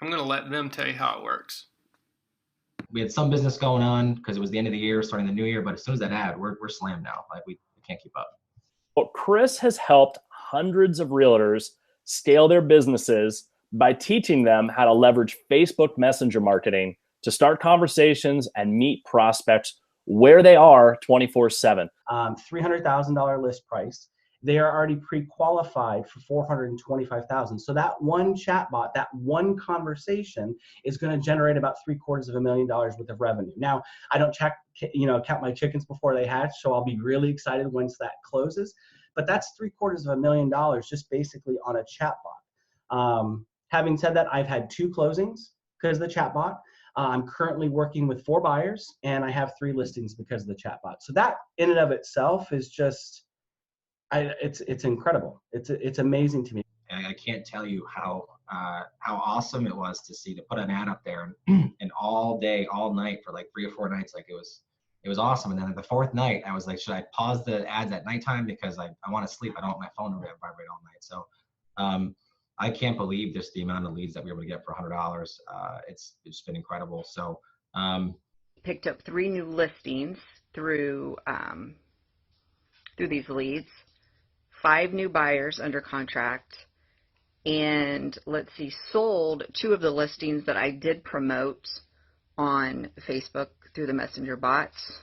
I'm going to let them tell you how it works. We had some business going on because it was the end of the year, starting the new year. But as soon as that ad, we're slammed now. Like we can't keep up. Well, Chris has helped hundreds of realtors scale their businesses by teaching them how to leverage Facebook Messenger marketing to start conversations and meet prospects where they are 24/7. $300,000 list price. They are already pre-qualified for $425,000. So that one chatbot, that one conversation is going to generate about $750,000 worth of revenue. Now, I don't count my chickens before they hatch, so I'll be really excited once that closes. But that's $750,000 just basically on a chatbot. Having said that, I've had 2 closings because of the chatbot. I'm currently working with 4 buyers, and I have 3 listings because of the chatbot. So that in and of itself is just, it's incredible. It's amazing to me. I can't tell you how awesome it was to put an ad up there and all day, all night for like 3 or 4 nights. Like it was awesome. And then the 4th night, I was like, should I pause the ads at nighttime because I want to sleep? I don't want my phone to vibrate all night. So I can't believe just the amount of leads that we were able to get for $100. It's been incredible. So picked up 3 new listings through these leads, 5 new buyers under contract, and sold 2 of the listings that I did promote on Facebook through the Messenger bots,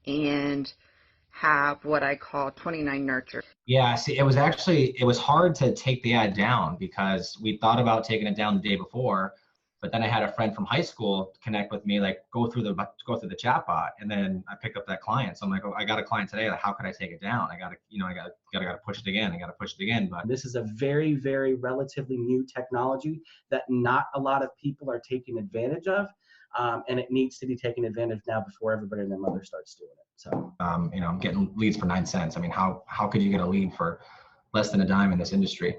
and have what I call 29 nurture. Yeah, see, it was hard to take the ad down because we thought about taking it down the day before, but then I had a friend from high school connect with me, like go through the chat bot, and then I picked up that client. So I'm like, oh, I got a client today. Like, how could I take it down? I gotta push it again. I gotta push it again. But this is a very, very relatively new technology that not a lot of people are taking advantage of. And it needs to be taken advantage now before everybody and their mother starts doing it. So, I'm getting leads for 9 cents. I mean, how could you get a lead for less than a dime in this industry?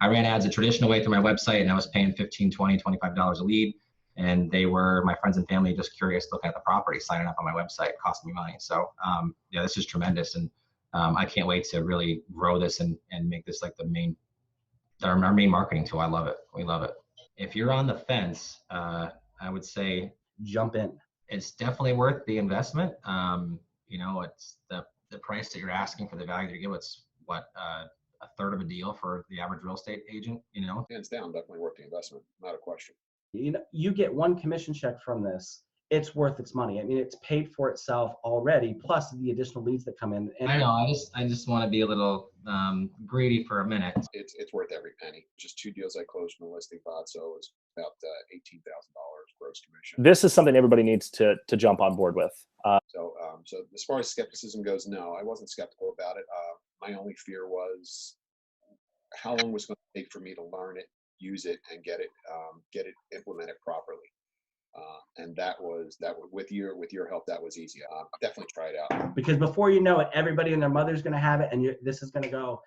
I ran ads a traditional way through my website, and I was paying $15, $20, $25 a lead. And they were my friends and family just curious looking at the property, signing up on my website, costing me money. So, yeah, this is tremendous. And I can't wait to really grow this and make this like our main marketing tool. I love it. We love it. If you're on the fence, I would say jump in. It's definitely worth the investment. It's the price that you're asking for the value that you give. It's what, a third of a deal for the average real estate agent, Hands down, definitely worth the investment. Not a question. You get 1 commission check from this. It's worth its money. I mean, it's paid for itself already, plus the additional leads that come in. And I know. I just want to be a little greedy for a minute. It's worth every penny. Just 2 deals I closed from the listing bot, so it was about $18,000 gross commission. This is something everybody needs to jump on board with. So as far as skepticism goes, no, I wasn't skeptical about it. My only fear was how long was it going to take for me to learn it, use it, and get it implemented properly. And that was with your help, that was easy. Definitely try it out. Because before you know it, everybody and their mother's going to have it, and this is going to go